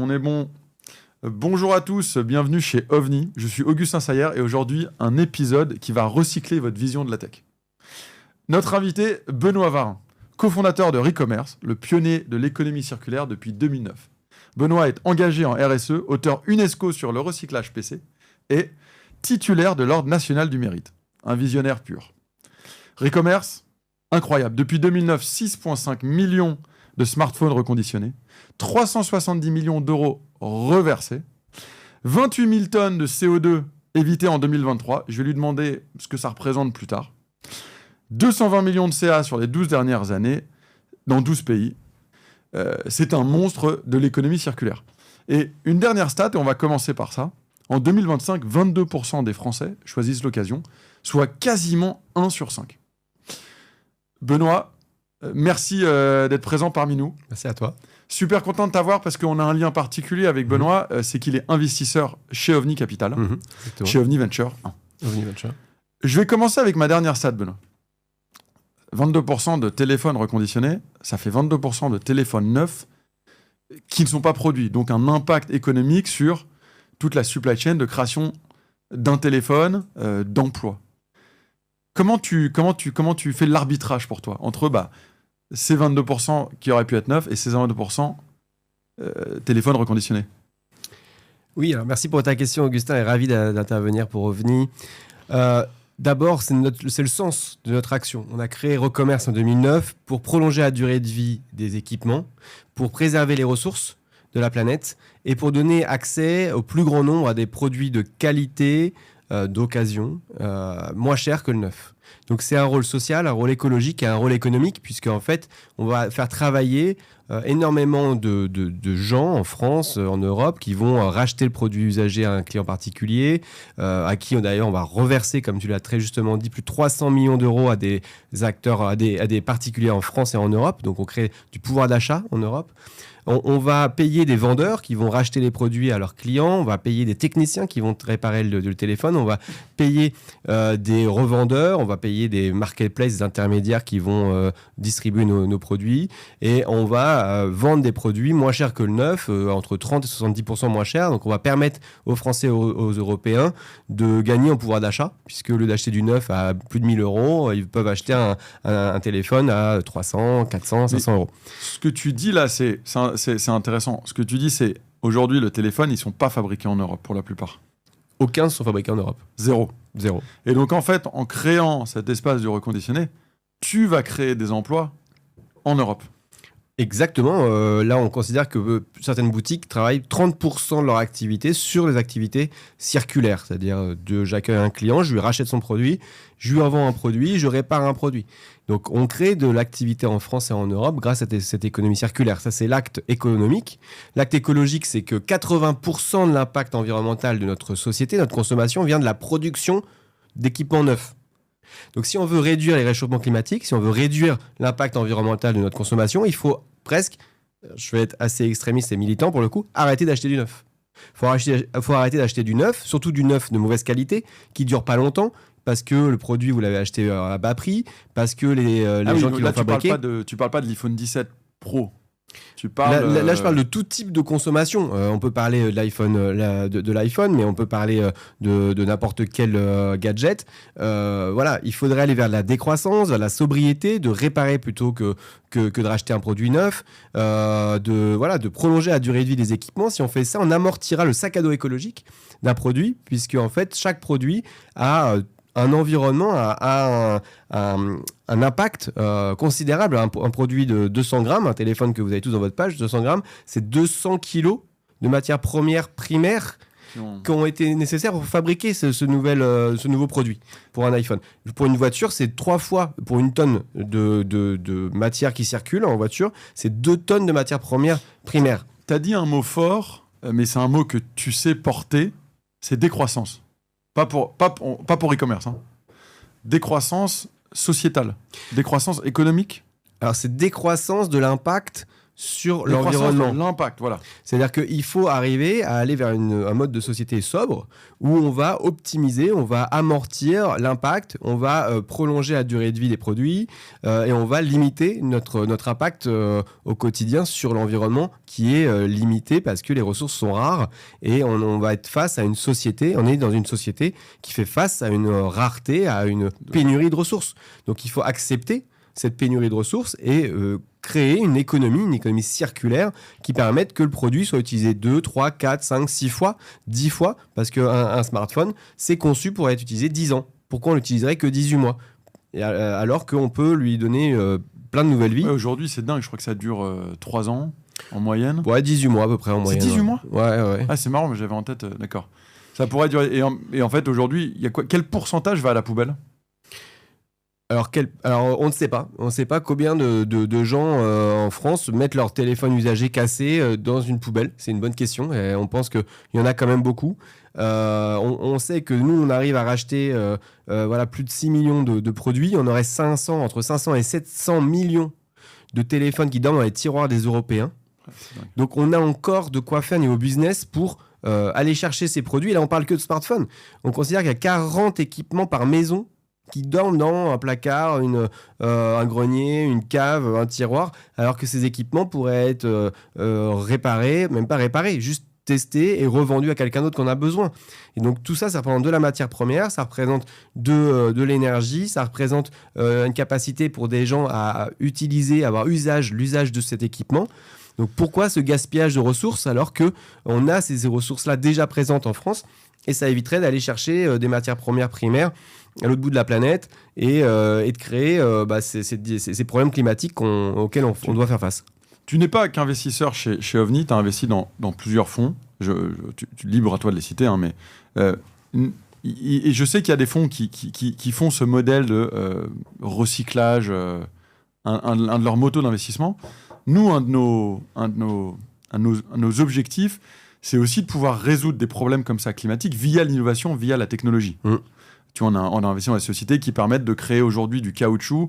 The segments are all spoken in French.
On est bon. Bonjour à tous, bienvenue chez OVNI. Je suis Augustin Sayer et aujourd'hui, un épisode qui va recycler votre vision de la tech. Notre invité, Benoît Varin, cofondateur de Recommerce, le pionnier de l'économie circulaire depuis 2009. Benoît est engagé en RSE, auteur UNESCO sur le recyclage PC et titulaire de l'Ordre national du mérite. Un visionnaire pur. Recommerce, incroyable. Depuis 2009, 6,5 millions de smartphones reconditionnés, 370 millions d'euros reversés, 28 000 tonnes de CO2 évitées en 2023. Je vais lui demander ce que ça représente plus tard. 220 millions de CA sur les 12 dernières années, dans 12 pays. C'est un monstre de l'économie circulaire. Et une dernière stat, et on va commencer par ça. En 2025, 22% des Français choisissent l'occasion, soit quasiment 1 sur 5. Benoît, merci d'être présent parmi nous. Merci à toi. Super content de t'avoir parce qu'on a un lien particulier avec Benoît, c'est qu'il est investisseur chez OVNI Capital, chez OVNI Venture. OVNI Venture. Je vais commencer avec ma dernière stat, Benoît. 22% de téléphones reconditionnés, ça fait 22% de téléphones neufs qui ne sont pas produits. Donc un impact économique sur toute la supply chain de création d'un téléphone, d'emploi. Comment tu fais l'arbitrage pour toi entre ces 22% qui auraient pu être neufs et ces 22% téléphones reconditionnés? Oui, alors merci pour ta question, Augustin, et ravi d'intervenir pour OVNI. D'abord, c'est le sens de notre action. On a créé Recommerce en 2009 pour prolonger la durée de vie des équipements, pour préserver les ressources de la planète et pour donner accès au plus grand nombre à des produits de qualité, d'occasion, moins chers que le neuf. Donc c'est un rôle social, un rôle écologique et un rôle économique, puisque en fait, on va faire travailler énormément de gens en France, en Europe, qui vont racheter le produit usagé à un client particulier, à qui d'ailleurs on va reverser, comme tu l'as très justement dit, plus de 300 millions d'euros à des acteurs, à des particuliers en France et en Europe. Donc on crée du pouvoir d'achat en Europe. On va payer des vendeurs qui vont racheter les produits à leurs clients. On va payer des techniciens qui vont réparer le téléphone. On va payer des revendeurs. On va payer des marketplaces, des intermédiaires qui vont distribuer nos produits. Et on va vendre des produits moins chers que le neuf, entre 30 et 70% moins chers. Donc on va permettre aux Français et aux Européens de gagner en pouvoir d'achat, puisque au lieu d'acheter du neuf à plus de 1 000 euros, ils peuvent acheter un téléphone à 300, 400, 500 euros. Ce que tu dis là, c'est intéressant. Ce que tu dis, c'est aujourd'hui, le téléphone, ils ne sont pas fabriqués en Europe pour la plupart. Aucun ne sont fabriqués en Europe. Zéro. Et donc, en fait, en créant cet espace du reconditionné, tu vas créer des emplois en Europe. Exactement. Là, on considère que certaines boutiques travaillent 30% de leur activité sur les activités circulaires. C'est-à-dire, j'accueille un client, je lui rachète son produit, je lui revends un produit, je répare un produit. Donc, on crée de l'activité en France et en Europe grâce à cette économie circulaire. Ça, c'est l'acte économique. L'acte écologique, c'est que 80% de l'impact environnemental de notre société, notre consommation, vient de la production d'équipements neufs. Donc, si on veut réduire les réchauffements climatiques, si on veut réduire l'impact environnemental de notre consommation, il faut presque, je vais être assez extrémiste et militant pour le coup, arrêter d'acheter du neuf. Il faut arrêter d'acheter du neuf, surtout du neuf de mauvaise qualité, qui ne dure pas longtemps, parce que le produit, vous l'avez acheté à bas prix, parce que les gens qui l'ont fabriqué... Tu parles pas de l'iPhone 17 Pro. Là, je parle de tout type de consommation. On peut parler de l'iPhone, de l'iPhone, mais on peut parler de n'importe quel gadget. Voilà, il faudrait aller vers la décroissance, vers la sobriété, de réparer plutôt que de racheter un produit neuf, de prolonger la durée de vie des équipements. Si on fait ça, on amortira le sac à dos écologique d'un produit, puisque en fait, chaque produit a un environnement, a un impact considérable. Un produit de 200 grammes, un téléphone que vous avez tous dans votre page, 200 grammes, c'est 200 kilos de matières premières primaires qui ont été nécessaires pour fabriquer ce nouveau produit pour un iPhone. Pour une voiture, c'est 3 fois, pour une tonne de matière qui circule en voiture, c'est 2 tonnes de matières premières primaires. Tu as dit un mot fort, mais c'est un mot que tu sais porter, c'est décroissance. Pas pour e-commerce. Décroissance sociétale. Décroissance économique. Alors, c'est décroissance de l'impact sur Décroissance l'environnement. de l'impact, voilà. C'est-à-dire qu'il faut arriver à aller vers un mode de société sobre où on va optimiser, on va amortir l'impact, on va prolonger la durée de vie des produits et on va limiter notre impact au quotidien sur l'environnement qui est limité parce que les ressources sont rares et on va être face à une société, on est dans une société qui fait face à une rareté, à une pénurie de ressources. Donc il faut accepter cette pénurie de ressources et créer une économie circulaire qui permette que le produit soit utilisé 2, 3, 4, 5, 6 fois, 10 fois, parce qu'un smartphone, c'est conçu pour être utilisé 10 ans. Pourquoi on l'utiliserait que 18 mois alors qu'on peut lui donner plein de nouvelles vies. Ouais, aujourd'hui, c'est dingue, je crois que ça dure 3 ans en moyenne. Ouais, 18 mois à peu près en moyenne. C'est 18 mois ? Ouais. Ah, c'est marrant, mais j'avais en tête, d'accord. Ça pourrait durer. Et en fait, aujourd'hui, il y a quoi ? Quel pourcentage va à la poubelle ? Alors, on ne sait pas. On ne sait pas combien de gens en France mettent leur téléphone usagé cassé dans une poubelle. C'est une bonne question. Et on pense qu'il y en a quand même beaucoup. On sait que nous, on arrive à racheter plus de 6 millions de produits. On aurait entre 500 et 700 millions de téléphones qui dorment dans les tiroirs des Européens. Donc, on a encore de quoi faire niveau business pour aller chercher ces produits. Et là, on parle que de smartphones. On considère qu'il y a 40 équipements par maison qui dorment dans un placard, un grenier, une cave, un tiroir, alors que ces équipements pourraient être réparés, même pas réparés, juste testés et revendus à quelqu'un d'autre qu'on a besoin. Et donc tout ça, ça représente de la matière première, ça représente de l'énergie, ça représente une capacité pour des gens à utiliser, avoir l'usage de cet équipement. Donc pourquoi ce gaspillage de ressources alors qu'on a ces ressources-là déjà présentes en France et ça éviterait d'aller chercher des matières premières primaires à l'autre bout de la planète et de créer ces problèmes climatiques auxquels on doit faire face. Tu n'es pas qu'investisseur chez OVNI, tu as investi dans plusieurs fonds. Libre à toi de les citer, mais et je sais qu'il y a des fonds qui font ce modèle de recyclage, un de leurs motos d'investissement. Nous, un de nos objectifs, c'est aussi de pouvoir résoudre des problèmes comme ça climatiques via l'innovation, via la technologie. Tu vois, on a investi dans des sociétés qui permettent de créer aujourd'hui du caoutchouc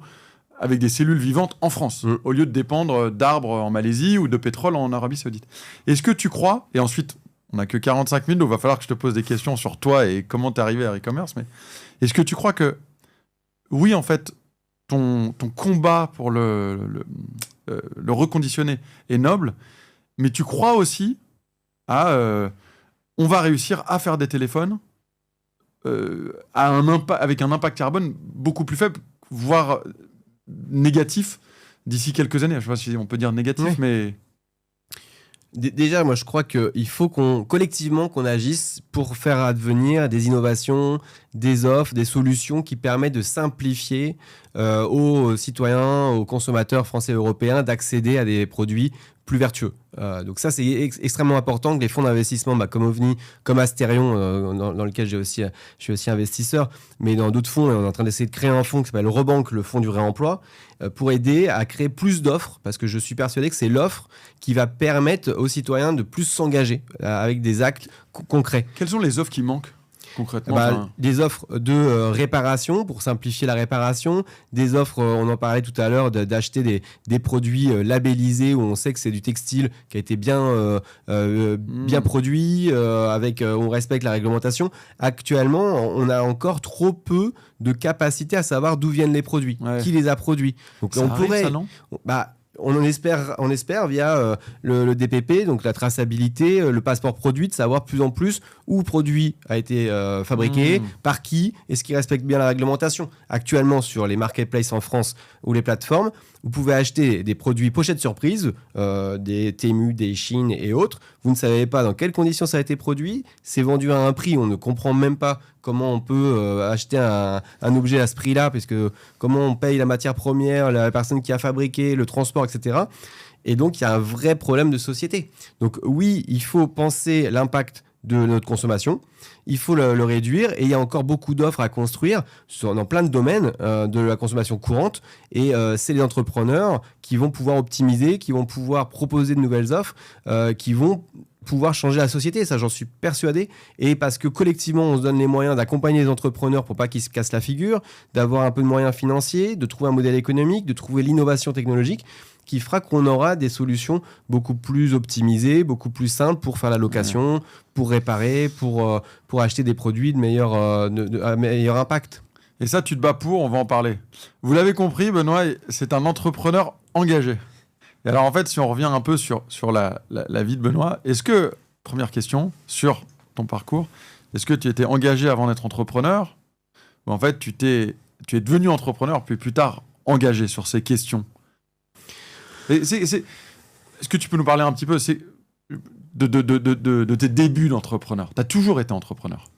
avec des cellules vivantes en France, au lieu de dépendre d'arbres en Malaisie ou de pétrole en Arabie Saoudite. Est-ce que tu crois, et ensuite, on n'a que 45 minutes, donc il va falloir que je te pose des questions sur toi et comment tu es arrivé à e-commerce, mais est-ce que tu crois que, oui, en fait, ton combat pour le reconditionner est noble, mais tu crois aussi on va réussir à faire des téléphones avec un impact carbone beaucoup plus faible, voire négatif d'ici quelques années. Je ne sais pas si on peut dire négatif, mais... Déjà, moi, je crois qu'il faut collectivement qu'on agisse pour faire advenir des innovations, des offres, des solutions qui permettent de simplifier aux citoyens, aux consommateurs français et européens d'accéder à des produits plus vertueux. Donc ça, c'est extrêmement important que les fonds d'investissement comme OVNI, comme Asterion, dans lequel je suis aussi investisseur, mais dans d'autres fonds, on est en train d'essayer de créer un fonds qui s'appelle Rebank, le fonds du réemploi, pour aider à créer plus d'offres, parce que je suis persuadé que c'est l'offre qui va permettre aux citoyens de plus s'engager avec des actes concrets. Quelles sont les offres qui manquent concrètement? Des offres de réparation pour simplifier la réparation, des offres, on en parlait tout à l'heure, d'acheter des produits labellisés où on sait que c'est du textile qui a été bien produit, on respecte la réglementation. Actuellement, on a encore trop peu de capacité à savoir d'où viennent les produits, qui les a produits. Donc ça arrive, ça, non ? On espère via le DPP, donc la traçabilité, le passeport produit, de savoir plus en plus où le produit a été fabriqué, par qui, est-ce qu'il respecte bien la réglementation. Actuellement, sur les marketplaces en France ou les plateformes, vous pouvez acheter des produits pochettes surprise, des Temu, des Shein et autres. Vous ne savez pas dans quelles conditions ça a été produit. C'est vendu à un prix, on ne comprend même pas comment on peut acheter un objet à ce prix-là, parce que comment on paye la matière première, la personne qui a fabriqué, le transport, etc. Et donc, il y a un vrai problème de société. Donc oui, il faut penser l'impact de notre consommation, il faut le réduire, et il y a encore beaucoup d'offres à construire dans plein de domaines de la consommation courante, et c'est les entrepreneurs qui vont pouvoir optimiser, qui vont pouvoir proposer de nouvelles offres, qui vont pouvoir changer la société, ça j'en suis persuadé, et parce que collectivement on se donne les moyens d'accompagner les entrepreneurs pour pas qu'ils se cassent la figure, d'avoir un peu de moyens financiers, de trouver un modèle économique, de trouver l'innovation technologique qui fera qu'on aura des solutions beaucoup plus optimisées, beaucoup plus simples pour faire la location, pour réparer, pour acheter des produits à meilleur impact. Et ça, tu te bats pour, on va en parler. Vous l'avez compris, Benoît, c'est un entrepreneur engagé. Et alors, en fait, si on revient un peu sur la vie de Benoît, première question, sur ton parcours, est-ce que tu étais engagé avant d'être entrepreneur? Ou en fait, tu es devenu entrepreneur, puis plus tard engagé sur ces questions? Est-ce que tu peux nous parler un petit peu de tes débuts d'entrepreneur? Tu as toujours été entrepreneur?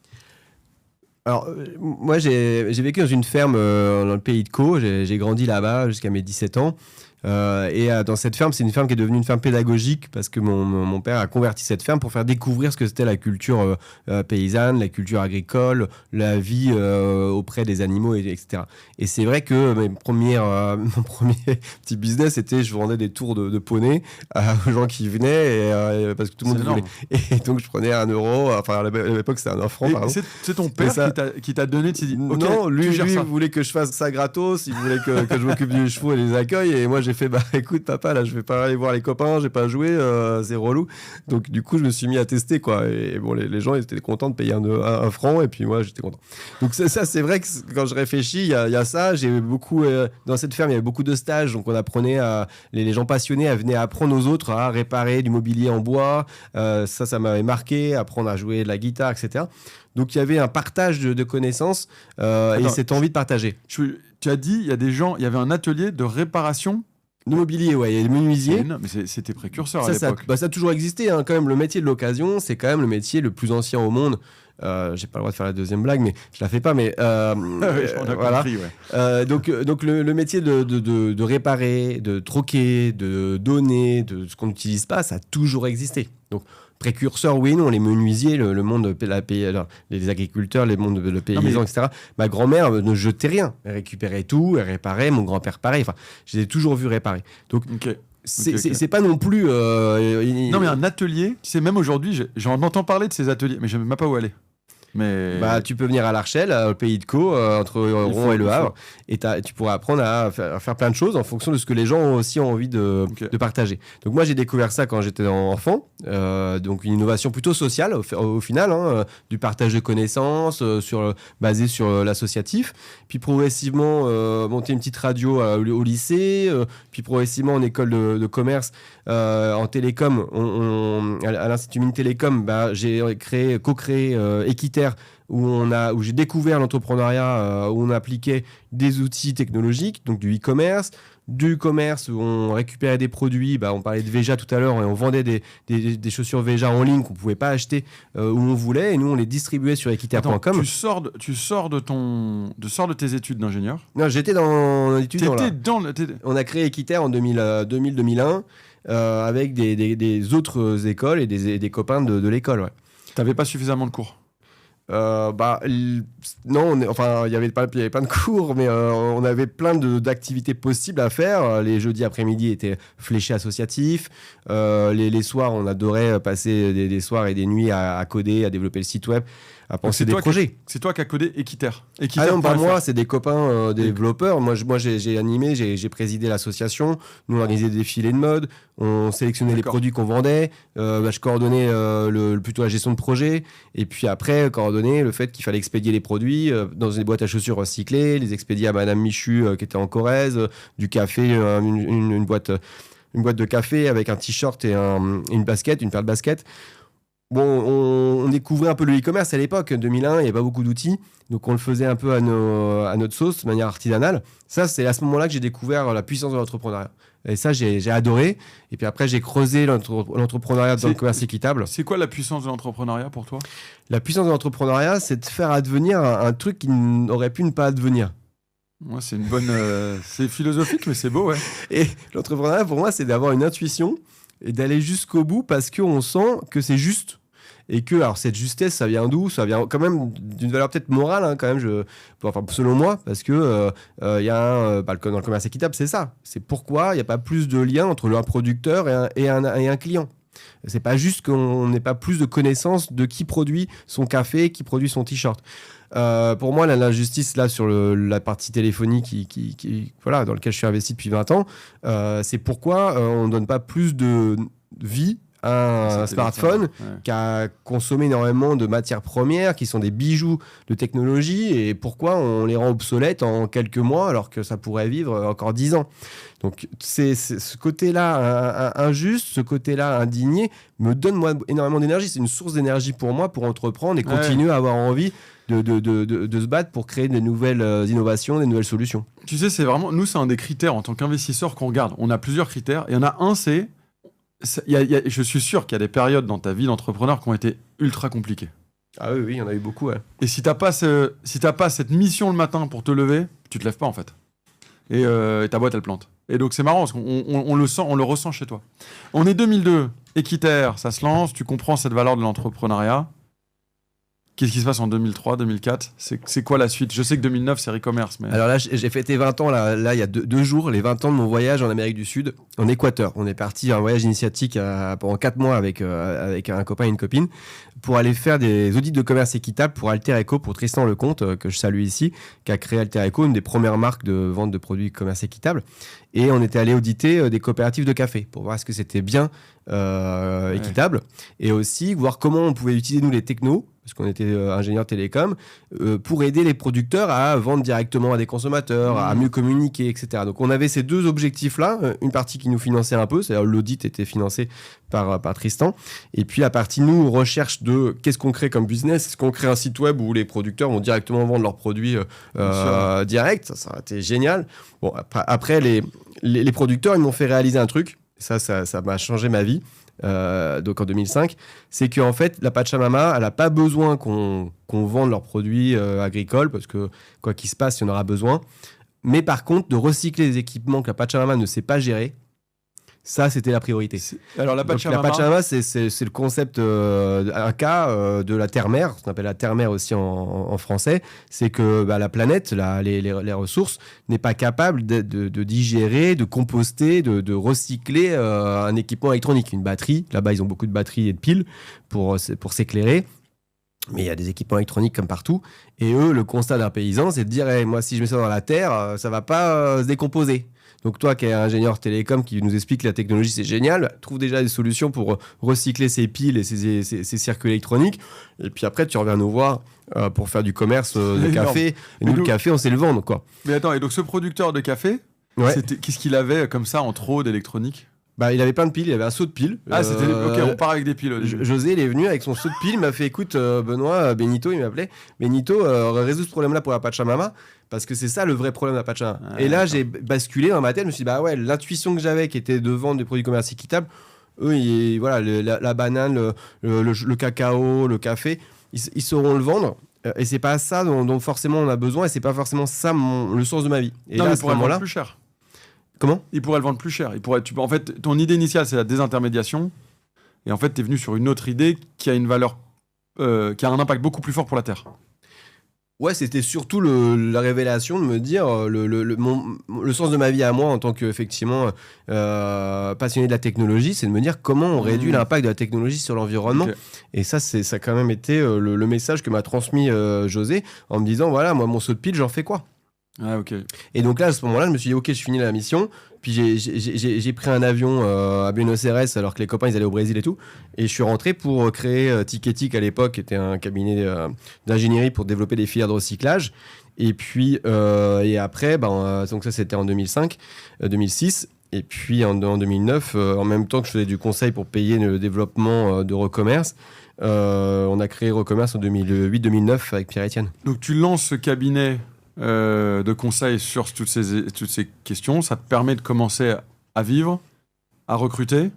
Alors, moi, j'ai vécu dans une ferme dans le pays de Caux. J'ai grandi là-bas jusqu'à mes 17 ans. Dans cette ferme, c'est une ferme qui est devenue une ferme pédagogique parce que mon père a converti cette ferme pour faire découvrir ce que c'était la culture paysanne, la culture agricole, la vie auprès des animaux, etc. Et c'est vrai que mon premier petit business, c'était je vendais des tours de poney aux gens qui venaient parce que tout le monde voulait. Et donc, je prenais 1 euro. Enfin, à l'époque, c'était 1 franc. C'est ton père qui t'a donné, tu t'es dit, OK, non, lui voulait que je fasse ça gratos, il voulait que je m'occupe des chevaux et les accueille. Et moi, j'ai fait, écoute papa, là je vais pas aller voir les copains, j'ai pas joué, c'est relou. Donc du coup je me suis mis à tester quoi. Et bon, les gens étaient contents de payer 1 franc et puis moi j'étais content. Donc ça c'est vrai que quand je réfléchis, il y a ça. J'ai beaucoup dans cette ferme il y avait beaucoup de stages, donc on apprenait les gens passionnés venaient apprendre aux autres à réparer du mobilier en bois. Ça m'avait marqué, apprendre à jouer de la guitare, etc. Donc il y avait un partage de connaissances et cette envie de partager. Tu as dit, il y avait un atelier de réparation de mobilier, ouais, il y a des menuisiers. Mais c'était précurseur à l'époque. Ça a toujours existé, hein, quand même. Le métier de l'occasion, c'est quand même le métier le plus ancien au monde. J'ai pas le droit de faire la deuxième blague, mais je la fais pas. Mais voilà. Compris, ouais. Donc le métier de réparer, de troquer, de donner, de ce qu'on n'utilise pas, ça a toujours existé. Donc précurseurs, oui, non, les menuisiers, le monde, les agriculteurs, les mondes de paysans, etc. Ma grand-mère ne jetait rien. Elle récupérait tout, elle réparait. Mon grand-père, pareil. Enfin, je les ai toujours vus réparer. Donc, c'est pas non plus... Non, mais un atelier, tu sais, même aujourd'hui, j'en entends parler de ces ateliers, mais je ne sais même pas où aller. Mais... tu peux venir à La Rochelle, au pays de Caux, entre Rouen et Le Havre, et tu pourras apprendre à faire plein de choses en fonction de ce que les gens ont aussi envie de partager. Donc moi j'ai découvert ça quand j'étais enfant, donc une innovation plutôt sociale au final, hein, du partage de connaissances basé sur l'associatif, puis progressivement monter une petite radio au lycée, puis progressivement en école de commerce, en télécom, à l'Institut Mines Télécom, j'ai co-créé Équiterre, où j'ai découvert l'entrepreneuriat, où on appliquait des outils technologiques, donc du e-commerce, du commerce où on récupérait des produits, on parlait de Veja tout à l'heure, et on vendait des chaussures Veja en ligne qu'on ne pouvait pas acheter où on voulait, et nous on les distribuait sur equiterre.com. Tu sors de tes études d'ingénieur? Non, j'étais dans l'étude. On a créé Équiterre en 2000-2001 avec des autres écoles et des copains de l'école. Ouais. Tu n'avais pas suffisamment de cours? Non, il y avait plein de cours, mais on avait plein d'activités possibles à faire. Les jeudis après-midi étaient fléchés associatifs. Les soirs, on adorait passer des soirs et des nuits à coder, à développer le site web, à penser des projets. C'est toi qui as codé Équiterre? Ah non, pas moi, c'est des copains développeurs. Moi, j'ai animé, j'ai présidé l'association. Nous, on organisait des défilés de mode, on sélectionnait les produits qu'on vendait. Je coordonnais plutôt la gestion de projet. Et puis après, coordonner le fait qu'il fallait expédier les produits dans des boîtes à chaussures recyclées, les expédier à Madame Michu qui était en Corrèze, du café, une boîte de café avec un t-shirt et une basket, une paire de baskets. Bon, on découvrait un peu le e-commerce à l'époque, 2001, il n'y avait pas beaucoup d'outils, donc on le faisait un peu à notre sauce, de manière artisanale. Ça, c'est à ce moment-là que j'ai découvert la puissance de l'entrepreneuriat. Et ça, j'ai adoré. Et puis après, j'ai creusé l'entrepreneuriat dans le commerce équitable. C'est quoi la puissance de l'entrepreneuriat pour toi? La puissance de l'entrepreneuriat, c'est de faire advenir un truc qui n'aurait pu ne pas advenir. Moi, c'est une bonne... c'est philosophique, mais c'est beau, ouais. Et l'entrepreneuriat, pour moi, c'est d'avoir une intuition et d'aller jusqu'au bout parce qu'on sent que c'est juste. Et que, alors, cette justesse, ça vient d'où? Ça vient quand même d'une valeur peut-être morale, hein, quand même, selon moi, parce que y a dans le commerce équitable, c'est ça. C'est pourquoi il n'y a pas plus de lien entre un producteur et un client. C'est pas juste qu'on n'ait pas plus de connaissances de qui produit son café, qui produit son t-shirt. Pour moi, l'injustice là sur la partie téléphonie voilà, dans laquelle je suis investi depuis 20 ans, c'est pourquoi on ne donne pas plus de vie à un smartphone qui a consommé énormément de matières premières, qui sont des bijoux de technologie, et pourquoi on les rend obsolètes en quelques mois alors que ça pourrait vivre encore 10 ans. Donc c'est ce côté-là injuste, ce côté-là indigné me donne moi énormément d'énergie. C'est une source d'énergie pour moi pour entreprendre et continuer à avoir envie de se battre pour créer de nouvelles innovations, des nouvelles solutions. Tu sais, c'est un des critères en tant qu'investisseur qu'on regarde. On a plusieurs critères. Il y en a un, je suis sûr qu'il y a des périodes dans ta vie d'entrepreneur qui ont été ultra compliquées. Ah oui, il y en a eu beaucoup. Ouais. Et si t'as pas cette mission le matin pour te lever, tu te lèves pas en fait. Et ta boîte, elle plante. Et donc c'est marrant parce qu'on le ressent chez toi. On est 2002, Équiterre, ça se lance, tu comprends cette valeur de l'entrepreneuriat. Qu'est-ce qui se passe en 2003, 2004 ? C'est quoi la suite ? Je sais que 2009, c'est e-commerce. Mais... Alors là, j'ai fêté 20 ans, là il y a deux jours, les 20 ans de mon voyage en Amérique du Sud, en Équateur. On est parti un voyage initiatique pendant 4 mois avec un copain et une copine pour aller faire des audits de commerce équitable pour Alter Eco, pour Tristan Lecomte, que je salue ici, qui a créé Alter Eco, une des premières marques de vente de produits de commerce équitable. Et on était allé auditer des coopératives de café pour voir est-ce que c'était bien équitable, et aussi voir comment on pouvait utiliser nous les technos, parce qu'on était ingénieur télécom, pour aider les producteurs à vendre directement à des consommateurs, à mieux communiquer, etc. Donc on avait ces deux objectifs-là, une partie qui nous finançait un peu, c'est-à-dire l'audit était financé par Tristan, et puis la partie nous, recherche de qu'est-ce qu'on crée comme business, est-ce qu'on crée un site web où les producteurs vont directement vendre leurs produits direct, ça a été génial. Bon, après les producteurs, ils m'ont fait réaliser un truc, ça m'a changé ma vie. Donc en 2005, c'est qu'en fait la Pachamama, elle n'a pas besoin qu'on vende leurs produits agricoles, parce que quoi qu'il se passe, il y en aura besoin. Mais par contre, de recycler les équipements que la Pachamama ne sait pas gérer, ça c'était la priorité. Alors la Pachamama, c'est le concept, un cas de la terre-mère, ce qu'on appelle la terre-mère aussi en français, c'est que la planète, les ressources, n'est pas capable de digérer, de composter, de recycler un équipement électronique, une batterie. Là-bas, ils ont beaucoup de batteries et de piles pour s'éclairer. Mais il y a des équipements électroniques comme partout. Et eux, le constat d'un paysan, c'est de dire moi, si je mets ça dans la terre, ça ne va pas se décomposer. Donc toi qui es ingénieur télécom, qui nous explique que la technologie c'est génial, trouve déjà des solutions pour recycler ces piles et ces circuits électroniques. Et puis après tu reviens nous voir pour faire du commerce de café. Et nous, le café, on sait le vendre, quoi. Mais attends, et donc ce producteur de café, qu'est-ce qu'il avait comme ça en trop d'électronique ? Il avait plein de piles, il avait un seau de piles. C'était... Ok, on part avec des piles. José, il est venu avec son seau de piles, il m'a fait écoute, Benoît, Benito, il m'appelait. Benito, résous ce problème-là pour la Pachamama, parce que c'est ça le vrai problème de la Pachamama. Et là, j'ai basculé dans ma tête, je me suis dit, l'intuition que j'avais, qui était de vendre des produits commerce équitables, eux, la banane, le cacao, le café, ils sauront le vendre. Et c'est pas ça dont forcément on a besoin, et c'est pas forcément ça le sens de ma vie. Et non, là, mais à ce moment-là, plus cher. Comment ? Il pourrait le vendre plus cher. En fait, ton idée initiale, c'est la désintermédiation. Et en fait, tu es venu sur une autre idée qui a une valeur, qui a un impact beaucoup plus fort pour la Terre. Ouais, c'était surtout la révélation de me dire le sens de ma vie à moi en tant qu'effectivement passionné de la technologie, c'est de me dire comment on réduit l'impact de la technologie sur l'environnement. Okay. Et ça a quand même été le message que m'a transmis José en me disant voilà, moi, mon saut de pile, j'en fais quoi ? Ah, ok. Et donc là, à ce moment-là, je me suis dit, ok, je finis la mission. Puis j'ai pris un avion à Buenos Aires alors que les copains, ils allaient au Brésil et tout. Et je suis rentré pour créer Ticketic à l'époque, qui était un cabinet d'ingénierie pour développer des filières de recyclage. Et puis, et après, donc ça, c'était en 2006. Et puis, en 2009, en même temps que je faisais du conseil pour payer le développement de Recommerce, on a créé Recommerce en 2008-2009 avec Pierre-Etienne. Donc, tu lances ce cabinet de conseils sur toutes ces questions, ça te permet de commencer à vivre, à recruter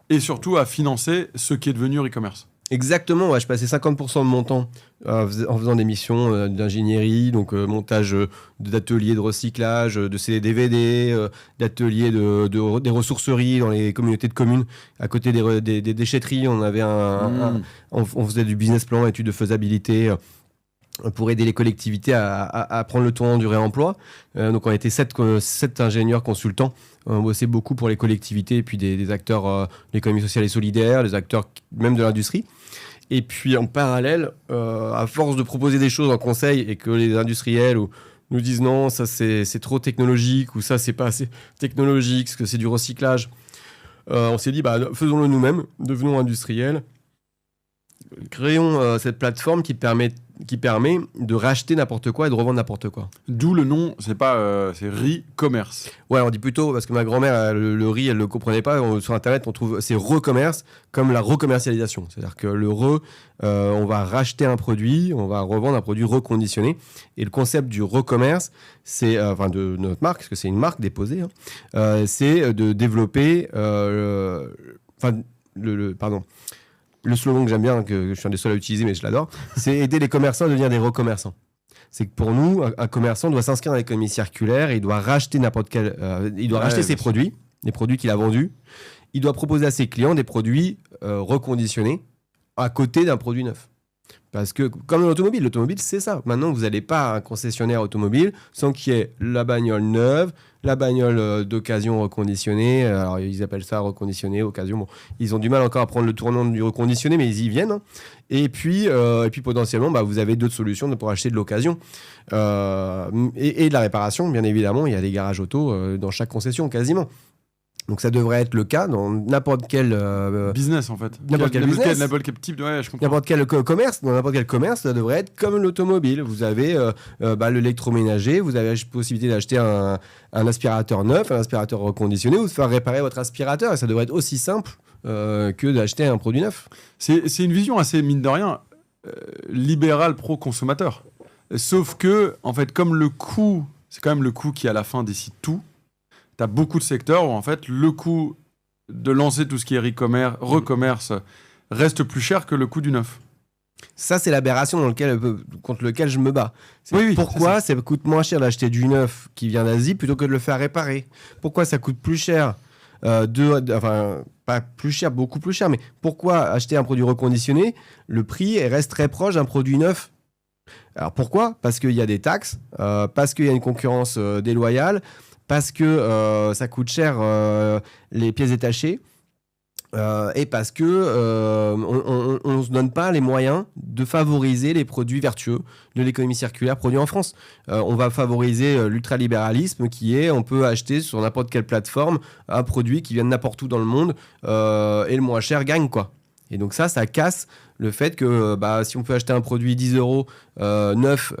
et surtout à financer ce qui est devenu e-commerce. Exactement, je passais 50% de mon temps en faisant des missions d'ingénierie, donc montage d'ateliers de recyclage, de CD-DVD, d'ateliers des ressourceries dans les communautés de communes. À côté des déchetteries, on avait on faisait du business plan, études de faisabilité. pour aider les collectivités à prendre le tournant du réemploi. Donc on a été 7 ingénieurs consultants. On bossait beaucoup pour les collectivités et puis des acteurs de l'économie sociale et solidaire, des acteurs même de l'industrie. Et puis en parallèle, à force de proposer des choses en conseil et que les industriels nous disent non, ça c'est trop technologique ou ça c'est pas assez technologique, parce que c'est du recyclage, on s'est dit faisons-le nous-mêmes, devenons industriels. Créons cette plateforme qui permet de racheter n'importe quoi et de revendre n'importe quoi. D'où le nom, c'est Re-commerce. Ouais, on dit plutôt, parce que ma grand-mère, le riz, elle ne le comprenait pas. Sur Internet, on trouve c'est re-commerce comme la recommercialisation. C'est-à-dire que on va racheter un produit, on va revendre un produit reconditionné. Et le concept du re-commerce, c'est, de notre marque, parce que c'est une marque déposée, c'est de développer... Le slogan que j'aime bien, que je suis un des seuls à utiliser, mais je l'adore, c'est aider les commerçants à devenir des recommerçants. C'est que pour nous, un commerçant doit s'inscrire dans l'économie circulaire et il doit racheter racheter ses produits, les produits qu'il a vendus. Il doit proposer à ses clients des produits reconditionnés à côté d'un produit neuf. Parce que, comme dans l'automobile, c'est ça. Maintenant, vous n'allez pas à un concessionnaire automobile sans qu'il y ait la bagnole neuve, la bagnole d'occasion reconditionnée. Alors, ils appellent ça reconditionné, occasion. Bon, ils ont du mal encore à prendre le tournant du reconditionné, mais ils y viennent. Hein. Et puis potentiellement, vous avez d'autres solutions pour acheter de l'occasion. Et de la réparation, bien évidemment. Il y a des garages auto dans chaque concession, quasiment. Donc ça devrait être le cas dans n'importe quel business en fait. N'importe quel business. N'importe quel type de je comprends. N'importe quel commerce, dans n'importe quel commerce, ça devrait être comme l'automobile. Vous avez l'électroménager, vous avez la possibilité d'acheter un aspirateur neuf, un aspirateur reconditionné ou de faire réparer votre aspirateur. Et ça devrait être aussi simple que d'acheter un produit neuf. C'est une vision assez, mine de rien, libérale pro-consommateur. Sauf que, en fait, comme le coût, c'est quand même le coût qui à la fin décide tout. Tu as beaucoup de secteurs où en fait le coût de lancer tout ce qui est recommerce reste plus cher que le coût du neuf. Ça, c'est l'aberration contre lequel je me bats. Pourquoi ça coûte moins cher d'acheter du neuf qui vient d'Asie plutôt que de le faire réparer ? Pourquoi ça coûte plus cher pas plus cher, beaucoup plus cher, mais pourquoi acheter un produit reconditionné, le prix reste très proche d'un produit neuf ? Alors pourquoi ? Parce qu'il y a des taxes, parce qu'il y a une concurrence déloyale, parce que ça coûte cher les pièces détachées et parce que on ne se donne pas les moyens de favoriser les produits vertueux de l'économie circulaire produits en France. On va favoriser l'ultralibéralisme qui est on peut acheter sur n'importe quelle plateforme un produit qui vient de n'importe où dans le monde et le moins cher gagne quoi. Et donc ça casse le fait que si on peut acheter un produit 10 € neuf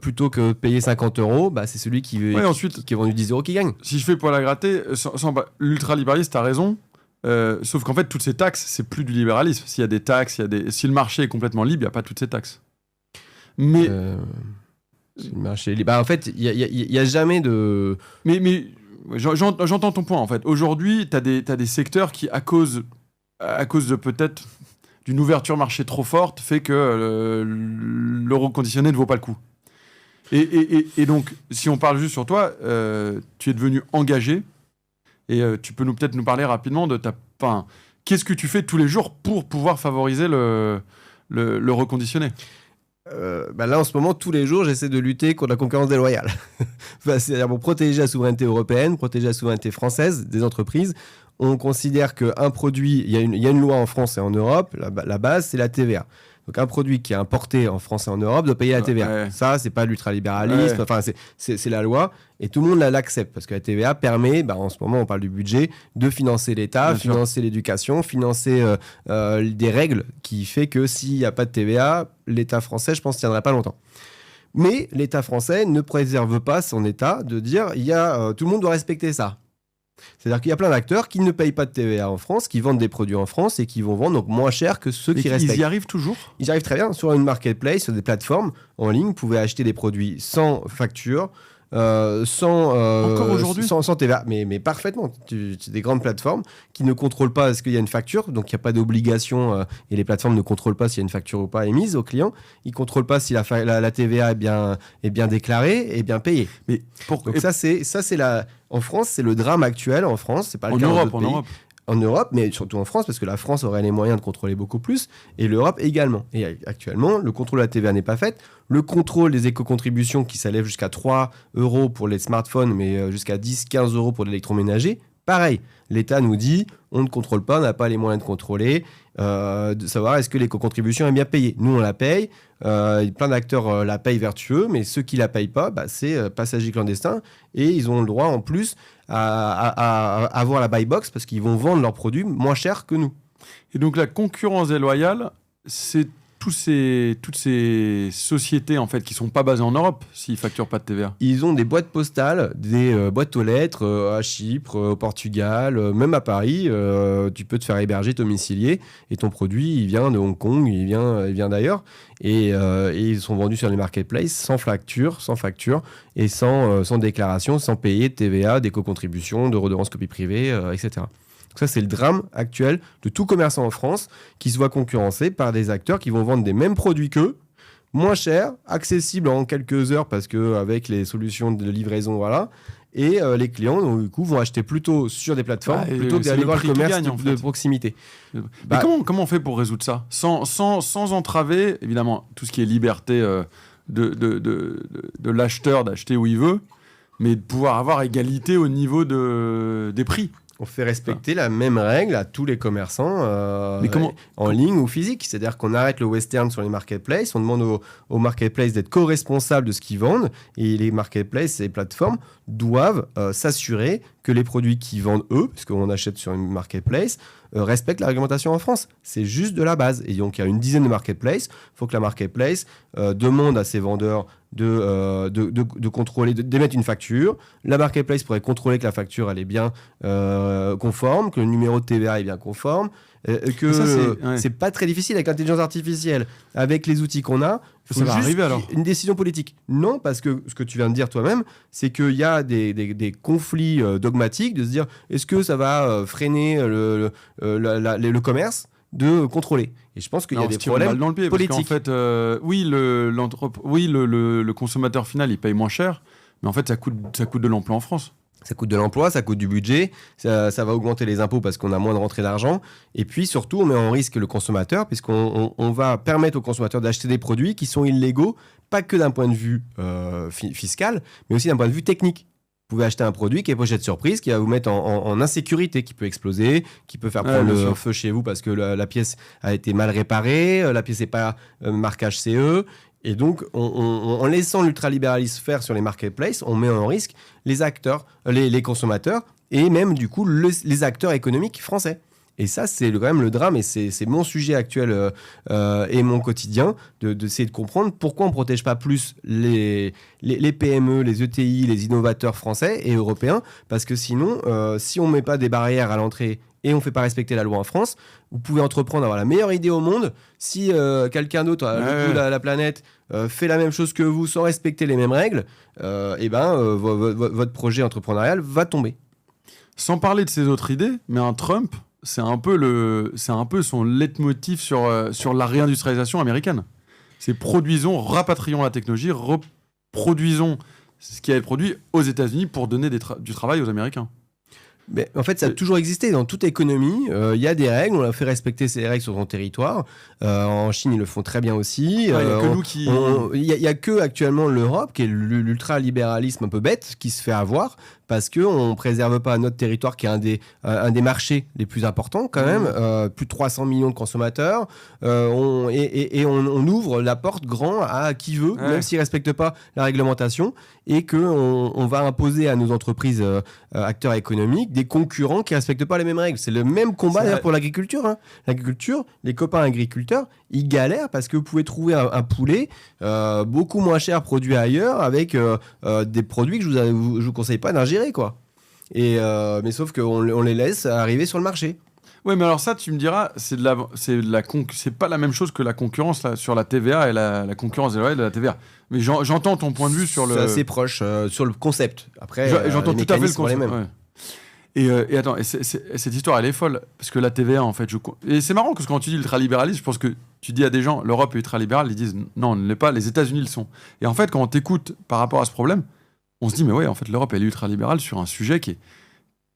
plutôt que payer 50 €, c'est celui qui est vendu 10 € qui gagne. Si je fais pour la gratter, l'ultralibéralisme, t'as raison. Sauf qu'en fait, toutes ces taxes, c'est plus du libéralisme. S'il y a des taxes, si le marché est complètement libre, il n'y a pas toutes ces taxes. Mais... si le marché est libre... en fait, il n'y a jamais de... Mais j'entends ton point, en fait. Aujourd'hui, t'as des secteurs qui, à cause de peut-être d'une ouverture marché trop forte, fait que le reconditionné ne vaut pas le coup. Et donc, si on parle juste sur toi, tu es devenu engagé, et tu peux peut-être nous parler rapidement de qu'est-ce que tu fais tous les jours pour pouvoir favoriser le reconditionné ? Là, en ce moment, tous les jours, j'essaie de lutter contre la concurrence déloyale. C'est-à-dire pour protéger la souveraineté européenne, protéger la souveraineté française des entreprises. On considère qu'un produit, il y a une loi en France et en Europe, la base, c'est la TVA. Donc un produit qui est importé en France et en Europe doit payer la TVA. Ouais. Ça, c'est pas l'ultralibéralisme, c'est la loi. Et tout le monde l'accepte, parce que la TVA permet, en ce moment, on parle du budget, de financer l'État, financer l'éducation, financer des règles qui fait que s'il n'y a pas de TVA, l'État français, je pense, ne tiendrait pas longtemps. Mais l'État français ne préserve pas son État de dire tout le monde doit respecter ça. C'est-à-dire qu'il y a plein d'acteurs qui ne payent pas de TVA en France, qui vendent des produits en France et qui vont vendre donc moins cher que ceux qui respectent. Ils y arrivent toujours ? Ils y arrivent très bien. Sur une marketplace, sur des plateformes en ligne, vous pouvez acheter des produits sans facture, encore aujourd'hui sans TVA, mais parfaitement. C'est des grandes plateformes qui ne contrôlent pas est-ce qu'il y a une facture, donc il n'y a pas d'obligation et les plateformes ne contrôlent pas s'il y a une facture ou pas émise au client. Ils ne contrôlent pas si la TVA est bien déclarée et bien payée. Donc ça c'est en France, c'est le drame actuel en France. C'est pas le cas en Europe. en Europe, mais surtout en France, parce que la France aurait les moyens de contrôler beaucoup plus, et l'Europe également. Et actuellement, le contrôle de la TVA n'est pas fait. Le contrôle des éco-contributions qui s'élève jusqu'à 3 euros pour les smartphones, mais jusqu'à 10-15 euros pour l'électroménager, pareil. L'État nous dit, on ne contrôle pas, on n'a pas les moyens de contrôler, de savoir est-ce que l'éco-contribution est bien payée. Nous, on la paye, plein d'acteurs la payent vertueux, mais ceux qui la payent pas, c'est passagers clandestins, et ils ont le droit en plus à avoir la buy box parce qu'ils vont vendre leurs produits moins cher que nous. Et donc la concurrence déloyale, c'est toutes ces sociétés en fait qui sont pas basées en Europe s'ils facturent pas de TVA. Ils ont des boîtes postales, des boîtes aux lettres à Chypre, au Portugal, même à Paris. Tu peux te faire héberger, domicilier, et ton produit, il vient de Hong Kong, il vient d'ailleurs. Et ils sont vendus sur les marketplaces sans facture et sans déclaration, sans payer de TVA, d'éco-contribution, de redevance copie privée, etc. Donc ça, c'est le drame actuel de tout commerçant en France qui se voit concurrencé par des acteurs qui vont vendre des mêmes produits qu'eux, moins chers, accessibles en quelques heures parce qu'avec les solutions de livraison, voilà. Et les clients, donc, du coup, vont acheter plutôt sur des plateformes plutôt que d'aller voir le commerce de proximité. Mais comment on fait pour résoudre ça sans entraver, évidemment, tout ce qui est liberté de l'acheteur d'acheter où il veut, mais de pouvoir avoir égalité au niveau des prix. On fait respecter la même règle à tous les commerçants en ligne ou physique. C'est-à-dire qu'on arrête le western sur les marketplaces, on demande aux marketplaces d'être co-responsables de ce qu'ils vendent, et les marketplaces et les plateformes doivent s'assurer que les produits qu'ils vendent eux, puisqu'on achète sur une marketplace, respectent la réglementation en France. C'est juste de la base. Et donc, il y a une dizaine de marketplaces. Il faut que la marketplace demande à ses vendeurs de contrôler, d'émettre une facture. La marketplace pourrait contrôler que la facture elle est bien conforme, que le numéro de TVA est bien conforme, que c'est pas très difficile avec l'intelligence artificielle, avec les outils qu'on a. Ça va arriver alors. Une décision politique. Non, parce que ce que tu viens de dire toi-même, c'est qu'il y a des conflits dogmatiques de se dire est-ce que ça va freiner le commerce de contrôler. Et je pense qu'il y a des problèmes dans le pied, politiques. Parce qu'en fait, le consommateur final, il paye moins cher, mais en fait, ça coûte de l'emploi en France. Ça coûte de l'emploi, ça coûte du budget, ça va augmenter les impôts parce qu'on a moins de rentrée d'argent. Et puis surtout, on met en risque le consommateur puisqu'on va permettre au consommateur d'acheter des produits qui sont illégaux, pas que d'un point de vue fiscal, mais aussi d'un point de vue technique. Vous pouvez acheter un produit qui est pochette surprise, qui va vous mettre en insécurité, qui peut exploser, qui peut faire prendre le feu chez vous parce que la pièce a été mal réparée, la pièce n'est pas marquage CE. Et donc, en laissant l'ultralibéralisme faire sur les marketplaces, on met en risque les acteurs, les consommateurs et même du coup les acteurs économiques français. Et ça, c'est quand même le drame et c'est mon sujet actuel et mon quotidien d'essayer de comprendre pourquoi on ne protège pas plus les PME, les ETI, les innovateurs français et européens. Parce que sinon, si on ne met pas des barrières à l'entrée et on ne fait pas respecter la loi en France, vous pouvez entreprendre, avoir la meilleure idée au monde. Si quelqu'un d'autre, la planète, fait la même chose que vous sans respecter les mêmes règles, votre projet entrepreneurial va tomber. Sans parler de ces autres idées, mais un Trump, c'est un peu son leitmotiv sur la réindustrialisation américaine. C'est produisons, rapatrions la technologie, reproduisons ce qui a été produit aux États-Unis pour donner du travail aux Américains. Mais en fait, ça a toujours existé dans toute économie. Il y a des règles, on a fait respecter ces règles sur son territoire. En Chine, ils le font très bien aussi. Il y a que actuellement l'Europe, qui est l'ultralibéralisme un peu bête, qui se fait avoir parce qu'on ne préserve pas notre territoire, qui est un des marchés les plus importants quand même. Plus de 300 millions de consommateurs. On ouvre la porte grand à qui veut, même s'ils ne respectent pas la réglementation, et qu'on va imposer à nos entreprises, acteurs économiques, des concurrents qui ne respectent pas les mêmes règles. C'est le même combat d'ailleurs pour l'agriculture. Hein. L'agriculture, les copains agriculteurs, ils galèrent parce que vous pouvez trouver un poulet beaucoup moins cher produit ailleurs avec des produits que je vous conseille pas d'ingérer, quoi. Mais sauf qu'on les laisse arriver sur le marché. Oui, mais alors ça, tu me diras, c'est pas la même chose que la concurrence là, sur la TVA et la concurrence déloyale de la TVA. Mais j'entends ton point de vue sur le... C'est assez proche sur le concept. Après, j'entends tout à fait le concept. Ouais. Et attends, cette histoire, elle est folle. Parce que la TVA, en fait... Et c'est marrant, parce que quand tu dis ultralibéralisme, je pense que tu dis à des gens, l'Europe est ultralibérale, ils disent, non, on ne l'est pas, les États-Unis le sont. Et en fait, quand on t'écoute par rapport à ce problème, on se dit, mais ouais, en fait, l'Europe, elle est ultralibérale sur un sujet qui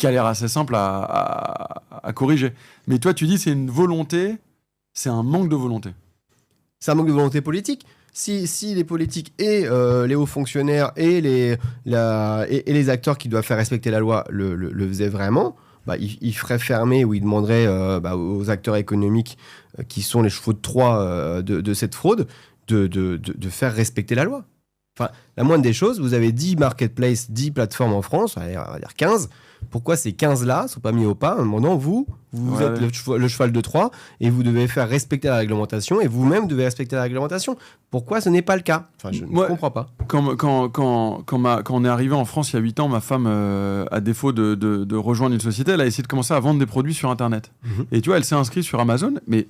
qui a l'air assez simple à corriger. Mais toi, tu dis c'est une volonté, c'est un manque de volonté. C'est un manque de volonté politique. Si les politiques et les hauts fonctionnaires et les acteurs qui doivent faire respecter la loi le faisaient vraiment, ils feraient fermer ou ils demanderaient aux acteurs économiques qui sont les chevaux de Troie de cette fraude de faire respecter la loi. Enfin, la moindre des choses, vous avez 10 marketplaces, 10 plateformes en France, on va dire 15. Pourquoi ces 15-là ne sont pas mis au pas en demandant, vous êtes le cheval de Troie et vous devez faire respecter la réglementation et vous-même devez respecter la réglementation. Pourquoi ce n'est pas le cas? Enfin, je ne comprends pas. Quand on est arrivé en France il y a 8 ans, ma femme, à défaut de rejoindre une société, elle a essayé de commencer à vendre des produits sur Internet. Et tu vois, elle s'est inscrite sur Amazon, mais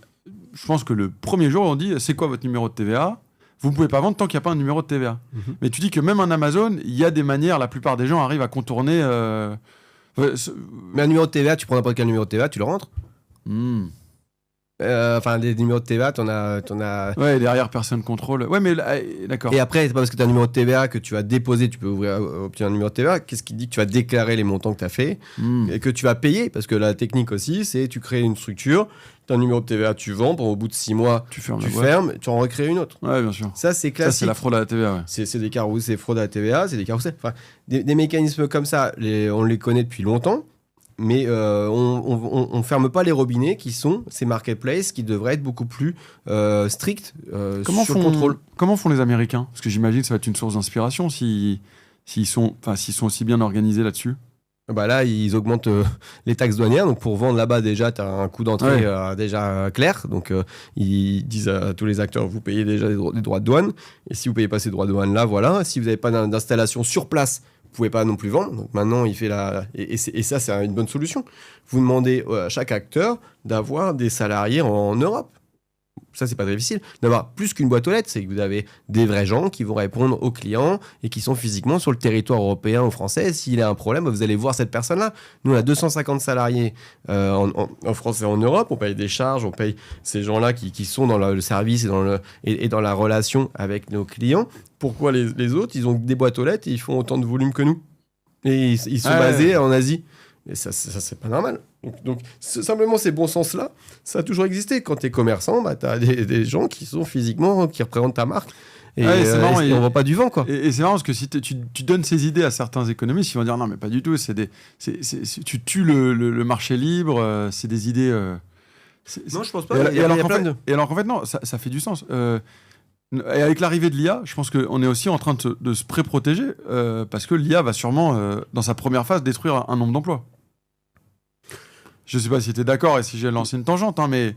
je pense que le premier jour, on dit, c'est quoi votre numéro de TVA ? Vous ne pouvez pas vendre tant qu'il n'y a pas un numéro de TVA. Mais tu dis que même en Amazon, il y a des manières, la plupart des gens arrivent à contourner... Mais un numéro de TVA, tu prends n'importe quel numéro de TVA, tu le rentres. Enfin, des numéros de TVA, t'en as... Ouais, derrière, personne contrôle. Ouais, mais d'accord. Et après, c'est pas parce que tu as un numéro de TVA que tu vas déposer, tu peux obtenir un numéro de TVA. Qu'est-ce qui dit que tu vas déclarer les montants que tu as fait et que tu vas payer? Parce que la technique aussi, c'est tu crées une structure, tu as un numéro de TVA, tu vends, au bout de 6 mois, tu fermes, tu en recrées une autre. Ouais, bien sûr. Ça, c'est classique. Ça, c'est la fraude à la TVA, ouais. C'est des carousels, c'est fraude à la TVA, c'est des carousels. Enfin, des mécanismes comme ça, on les connaît depuis longtemps. Mais on ferme pas les robinets qui sont ces marketplaces qui devraient être beaucoup plus stricts sur le contrôle. Comment font les Américains? Parce que j'imagine que ça va être une source d'inspiration s'ils sont aussi bien organisés là-dessus. Là, ils augmentent les taxes douanières. Donc, pour vendre là-bas, déjà, tu as un coût d'entrée déjà clair. Donc, ils disent à tous les acteurs, vous payez déjà des droits de douane. Et si vous ne payez pas ces droits de douane-là, voilà. Si vous n'avez pas d'installation sur place, vous pouvez pas non plus vendre. Donc maintenant, il fait et ça, c'est une bonne solution. Vous demandez à chaque acteur d'avoir des salariés en Europe. Ça, c'est pas très difficile. D'avoir plus qu'une boîte aux lettres, c'est que vous avez des vrais gens qui vont répondre aux clients et qui sont physiquement sur le territoire européen ou français. S'il y a un problème, vous allez voir cette personne-là. Nous, on a 250 salariés en France et en Europe. On paye des charges, on paye ces gens-là qui sont dans le service et dans la relation avec nos clients. Pourquoi les autres, ils ont des boîtes aux lettres et ils font autant de volume que nous? Et ils sont basés en Asie. Et ça, c'est pas normal. Donc simplement, ces bons sens-là, ça a toujours existé. Quand tu es commerçant, tu as des gens qui sont physiquement, qui représentent ta marque. Et, c'est marrant, on ne vend pas du vent, quoi. Et c'est marrant parce que si tu donnes ces idées à certains économistes, ils vont dire non, mais pas du tout. Tu tues le marché libre, c'est des idées. Non, je pense pas. Et alors qu'en fait, non, ça fait du sens. Et avec l'arrivée de l'IA, je pense qu'on est aussi en train de se pré-protéger parce que l'IA va sûrement, dans sa première phase, détruire un nombre d'emplois. Je ne sais pas si tu es d'accord et si j'ai lancé une tangente, mais...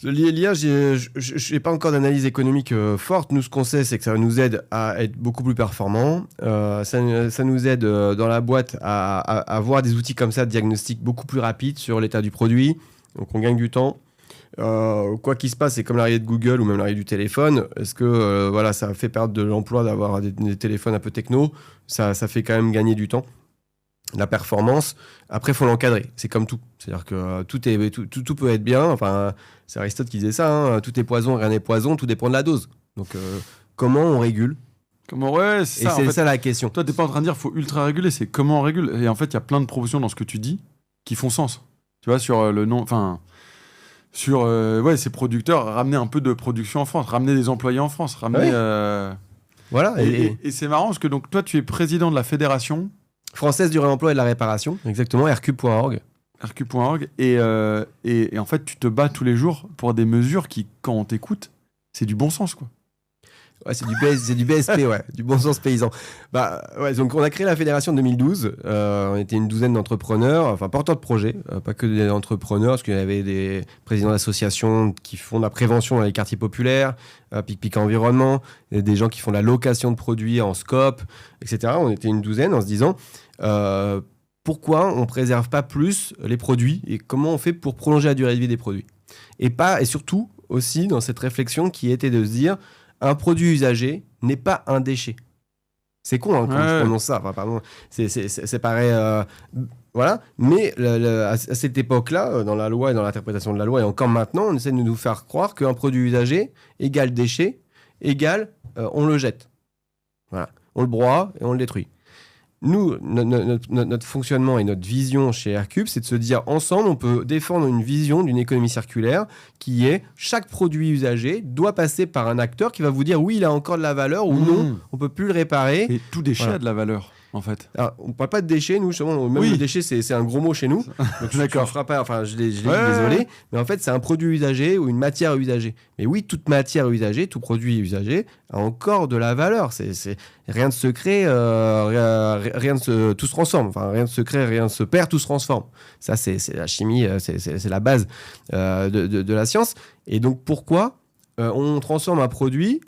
L'IA, je n'ai pas encore d'analyse économique forte. Nous, ce qu'on sait, c'est que ça nous aide à être beaucoup plus performants. Ça nous aide dans la boîte à avoir des outils comme ça de diagnostic beaucoup plus rapides sur l'état du produit. Donc, on gagne du temps. Quoi qu'il se passe, c'est comme l'arrivée de Google ou même l'arrivée du téléphone. Est-ce que ça fait perdre de l'emploi d'avoir des téléphones un peu techno? Ça fait quand même gagner du temps. La performance, après, il faut l'encadrer. C'est comme tout. C'est-à-dire que tout peut être bien. Enfin, c'est Aristote qui disait ça. Hein, tout est poison, rien n'est poison. Tout dépend de la dose. Donc, comment on régule? Ouais, c'est ça. Et c'est ça la question. Toi, tu n'es pas en train de dire qu'il faut ultra réguler. C'est comment on régule. Et en fait, il y a plein de propositions dans ce que tu dis qui font sens. Tu vois, sur le nom... Enfin... Sur ces producteurs, ramener un peu de production en France, ramener des employés en France, ramener... Voilà. Et c'est marrant parce que donc, toi, tu es président de la fédération... Française du réemploi et de la réparation, exactement, rq.org. rq.org. Et en fait, tu te bats tous les jours pour des mesures qui, quand on t'écoute, c'est du bon sens, quoi. Ouais, c'est du BSP, ouais, du bon sens paysan. Donc on a créé la fédération en 2012. On était une douzaine d'entrepreneurs, enfin porteurs de projets, pas que des entrepreneurs, parce qu'il y avait des présidents d'associations qui font de la prévention dans les quartiers populaires, Pic Environnement, et des gens qui font de la location de produits en scope, etc. On était une douzaine en se disant pourquoi on ne préserve pas plus les produits et comment on fait pour prolonger la durée de vie des produits. Et surtout aussi dans cette réflexion qui était de se dire un produit usagé n'est pas un déchet. C'est con quand je prononce ça. Enfin, pardon, c'est pareil. Voilà. Mais à cette époque-là, dans la loi et dans l'interprétation de la loi, et encore maintenant, on essaie de nous faire croire qu'un produit usagé égale déchet, égale on le jette. Voilà. On le broie et on le détruit. nous, notre fonctionnement et notre vision chez Aircube, c'est de se dire ensemble, on peut défendre une vision d'une économie circulaire qui est chaque produit usagé doit passer par un acteur qui va vous dire oui, il a encore de la valeur ou non, on peut plus le réparer. Et tout déchet a de la valeur, en fait. Alors, on ne parle pas de déchets, nous, justement, même le déchet, c'est un gros mot chez nous. Donc, D'accord. Je ne ferai pas, enfin, je l'ai dit, désolé. Mais en fait, c'est un produit usagé ou une matière usagée. Mais oui, toute matière usagée, tout produit usagé a encore de la valeur. Rien ne se crée, tout se transforme. Enfin, rien ne se crée, rien ne se perd, tout se transforme. Ça, c'est la chimie, c'est la base de la science. Et donc, pourquoi on transforme un produit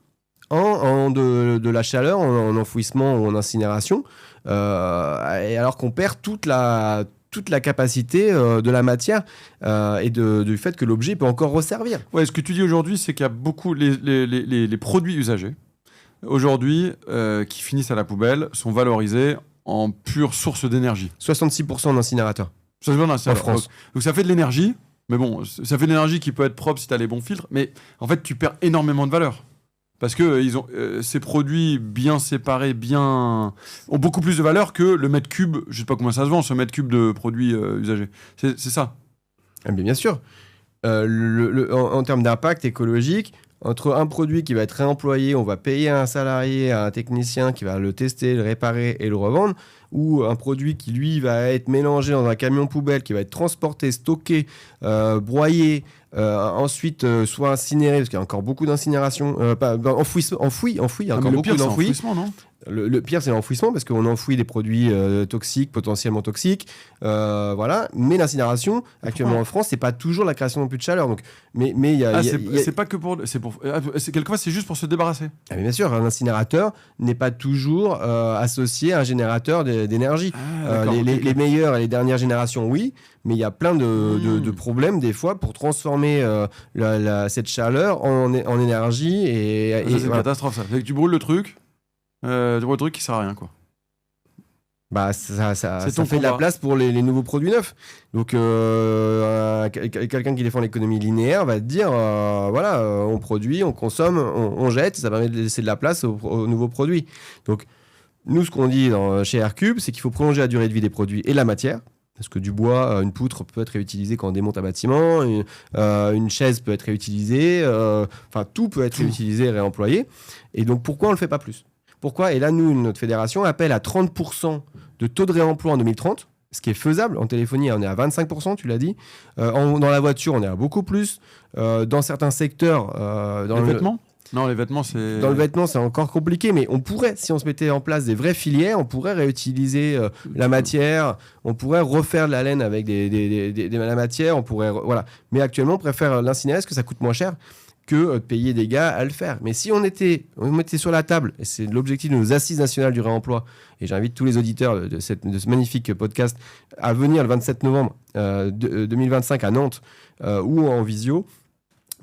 en de la chaleur, en enfouissement ou en incinération, et alors qu'on perd toute la capacité de la matière et du fait que l'objet peut encore resservir. Ouais, ce que tu dis aujourd'hui, c'est qu'il y a beaucoup les produits usagés aujourd'hui qui finissent à la poubelle sont valorisés en pure source d'énergie. 66% d'incinérateurs. Ça se vend en France. Donc ça fait de l'énergie, mais bon, ça fait de l'énergie qui peut être propre si tu as les bons filtres, mais en fait tu perds énormément de valeur. Parce que ces produits bien séparés, ont beaucoup plus de valeur que le mètre cube, je ne sais pas comment ça se vend, ce mètre cube de produits usagés. C'est ça. Bien sûr. En termes d'impact écologique, entre un produit qui va être réemployé, on va payer un salarié, un technicien qui va le tester, le réparer et le revendre, ou un produit qui, lui, va être mélangé dans un camion poubelle, qui va être transporté, stocké, broyé, ensuite soit incinéré, parce qu'il y a encore beaucoup d'incinération, enfoui, il y a encore beaucoup d'enfouis. Le pire, c'est l'enfouissement, parce qu'on enfouit des produits toxiques, potentiellement toxiques. Voilà. Mais l'incinération, actuellement en France, c'est pas toujours la création non plus de chaleur. Donc, c'est pas que pour. Quelquefois, c'est juste pour se débarrasser. Mais bien sûr, un incinérateur n'est pas toujours associé à un générateur d'énergie. Les meilleures et les dernières générations, oui. Mais il y a plein de problèmes, des fois, pour transformer cette chaleur en énergie. C'est une catastrophe, ça. C'est que tu brûles le truc. Le truc qui sert à rien, quoi. Ça fait de la place pour les nouveaux produits neufs. Donc quelqu'un qui défend l'économie linéaire va te dire on produit, on consomme, on jette, ça permet de laisser de la place aux nouveaux produits. Donc nous, ce qu'on dit chez Aircube, c'est qu'il faut prolonger la durée de vie des produits et de la matière. Parce que du bois, une poutre peut être réutilisée quand on démonte un bâtiment, une chaise peut être réutilisée, tout peut être réutilisé et réemployé. Et donc pourquoi on ne le fait pas plus ? Pourquoi ? Et là, nous, notre fédération appelle à 30% de taux de réemploi en 2030, ce qui est faisable. En téléphonie, on est à 25%, tu l'as dit. Dans la voiture, on est à beaucoup plus. Dans certains secteurs... les vêtements ? Non, les vêtements, c'est... Dans le vêtement, c'est encore compliqué, mais on pourrait, si on se mettait en place des vraies filières, on pourrait réutiliser la matière, on pourrait refaire de la laine avec la matière, on pourrait... Voilà. Mais actuellement, on préfère l'incinérer parce que ça coûte moins cher que de payer des gars à le faire. Mais si on mettait sur la table, et c'est l'objectif de nos assises nationales du réemploi, et j'invite tous les auditeurs de ce magnifique podcast à venir le 27 novembre 2025 à Nantes ou en visio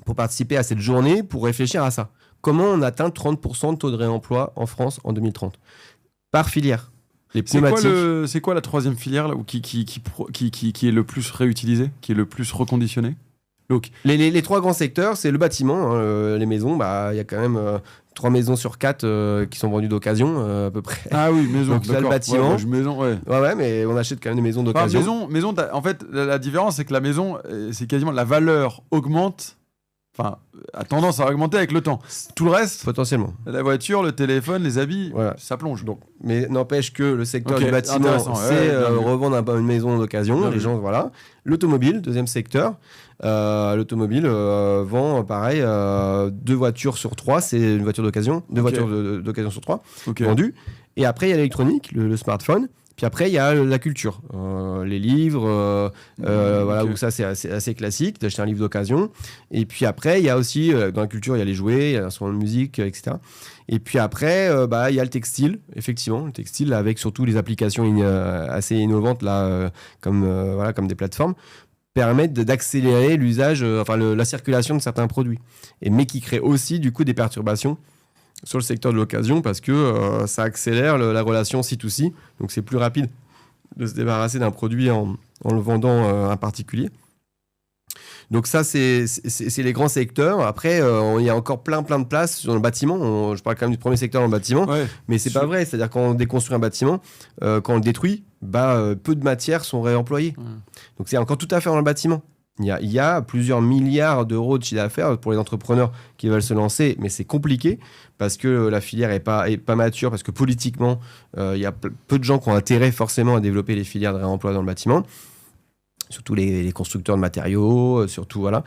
pour participer à cette journée, pour réfléchir à ça. Comment on atteint 30% de taux de réemploi en France en 2030 ? Par filière. Les pneumatiques. C'est quoi la troisième filière là, qui est le plus réutilisée, qui est le plus reconditionné ? Donc, les trois grands secteurs, c'est le bâtiment, les maisons. Il y a quand même 3 maisons sur 4 qui sont vendues d'occasion, à peu près. Ah oui, maison. Donc là, le bâtiment. Ouais, mais on achète quand même des maisons d'occasion. Maison, en fait, la différence, c'est que la maison, c'est quasiment la valeur augmente. Enfin, a tendance à augmenter avec le temps. Tout le reste, potentiellement. La voiture, le téléphone, les habits, ça plonge. Donc, mais n'empêche que le secteur du bâtiment, c'est revendre une maison d'occasion. Les gens, voilà. L'automobile, deuxième secteur. L'automobile vend, pareil, 2 voitures sur 3, c'est une voiture d'occasion. 2 voitures d'occasion sur 3 vendues. Et après, il y a l'électronique, le smartphone. Puis après, il y a la culture, les livres, où ça, c'est assez classique, d'acheter un livre d'occasion. Et puis après, il y a aussi, dans la culture, il y a les jouets, il y a l'instrument de musique, etc. Et puis après, il y a le textile, effectivement, le textile avec surtout les applications assez innovantes, là, comme des plateformes, permettent d'accélérer l'usage, la circulation de certains produits. Mais qui créent aussi, du coup, des perturbations sur le secteur de l'occasion parce que ça accélère la relation C2C. Donc, c'est plus rapide de se débarrasser d'un produit en le vendant à un particulier. Donc ça, c'est les grands secteurs. Après, il y a encore plein de places dans le bâtiment. Je parle quand même du premier secteur dans le bâtiment, mais c'est pas vrai. C'est-à-dire quand on déconstruit un bâtiment, quand on le détruit, peu de matières sont réemployées. Donc c'est encore tout à fait dans le bâtiment. Il y a plusieurs milliards d'euros de chiffre d'affaires pour les entrepreneurs qui veulent se lancer, mais c'est compliqué parce que la filière est pas mature, parce que politiquement, il y a peu de gens qui ont intérêt forcément à développer les filières de réemploi dans le bâtiment. Surtout les constructeurs de matériaux, surtout, voilà.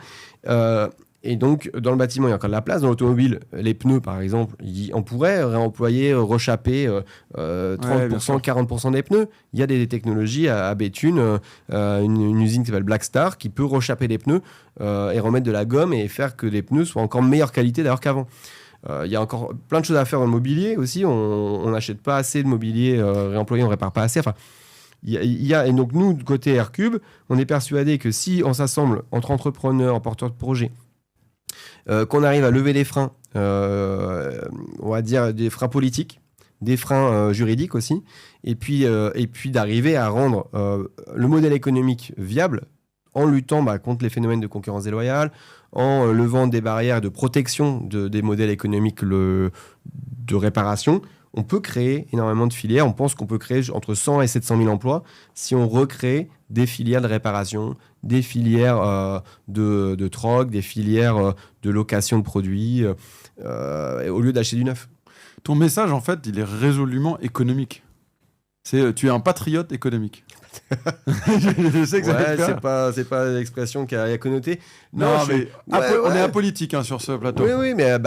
Et donc, dans le bâtiment, il y a encore de la place. Dans l'automobile, les pneus, par exemple, on pourrait réemployer, rechapper 30%, 40% des pneus. Il y a des technologies à Béthune, une usine qui s'appelle Blackstar, qui peut rechapper les pneus et remettre de la gomme et faire que les pneus soient encore meilleure qualité d'ailleurs qu'avant. Il y a encore plein de choses à faire dans le mobilier aussi. On n'achète pas assez de mobilier réemployé, on ne répare pas assez. Enfin, et donc nous, de côté Aircube, on est persuadé que si on s'assemble entre entrepreneurs, porteurs de projets, qu'on arrive à lever les freins, on va dire des freins politiques, des freins juridiques aussi, et puis d'arriver à rendre le modèle économique viable en luttant contre les phénomènes de concurrence déloyale, en levant des barrières de protection des modèles économiques de réparation. On peut créer énormément de filières. On pense qu'on peut créer entre 100 et 700 000 emplois si on recrée des filières de réparation, des filières de troc, des filières de location de produits, au lieu d'acheter du neuf. Ton message, en fait, il est résolument économique. Tu es un patriote économique. Je sais que c'est pas l'expression qui a connoté. Non, mais on est apolitique sur ce plateau. Oui, mais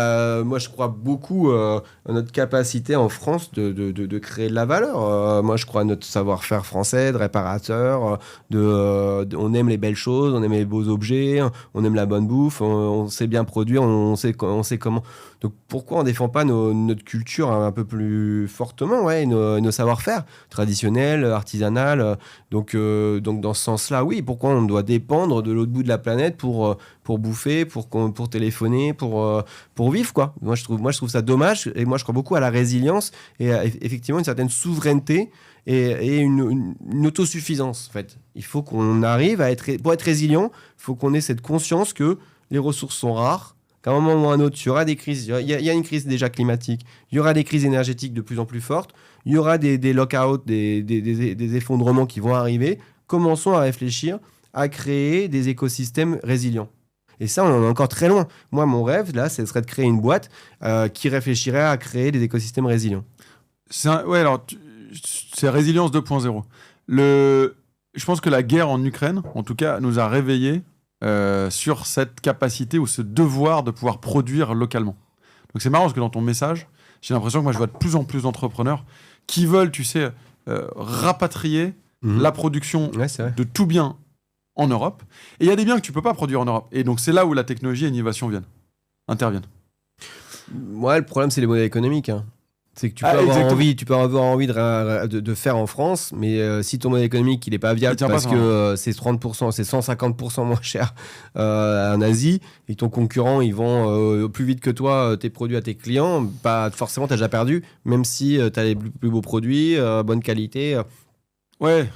moi je crois beaucoup à notre capacité en France de créer de la valeur. Moi je crois à notre savoir-faire français de réparateur. On aime les belles choses, on aime les beaux objets, on aime la bonne bouffe, on sait bien produire, on sait comment. Donc pourquoi on ne défend pas notre culture un peu plus fortement, nos savoir-faire traditionnels, artisanales. Donc dans ce sens-là, oui, pourquoi on doit dépendre de l'autre bout de la planète pour bouffer, pour téléphoner, pour vivre, quoi. Moi je trouve ça dommage, et moi je crois beaucoup à la résilience et effectivement une certaine souveraineté et une autosuffisance, en fait. Il faut qu'on arrive pour être résilient, il faut qu'on ait cette conscience que les ressources sont rares, qu'à un moment ou à un autre, il y aura des crises. Il y a une crise déjà climatique, il y aura des crises énergétiques de plus en plus fortes, il y aura des lockouts, des effondrements qui vont arriver. Commençons à réfléchir à créer des écosystèmes résilients. Et ça, on en est encore très loin. Moi, mon rêve, là, ce serait de créer une boîte qui réfléchirait à créer des écosystèmes résilients. C'est résilience 2.0. Je pense que la guerre en Ukraine, en tout cas, nous a réveillés sur cette capacité ou ce devoir de pouvoir produire localement. Donc c'est marrant parce que dans ton message, j'ai l'impression que moi je vois de plus en plus d'entrepreneurs qui veulent, rapatrier la production de tout bien en Europe. Et il y a des biens que tu peux pas produire en Europe. Et donc c'est là où la technologie et l'innovation interviennent. Ouais, le problème c'est les modèles économiques. C'est que tu peux avoir envie de faire en France, mais si ton modèle économique il n'est pas viable parce que c'est 30%, c'est 150% moins cher en Asie, et ton concurrent il vend plus vite que toi tes produits à tes clients, forcément tu as déjà perdu, même si tu as les plus beaux produits, bonne qualité. Ouais.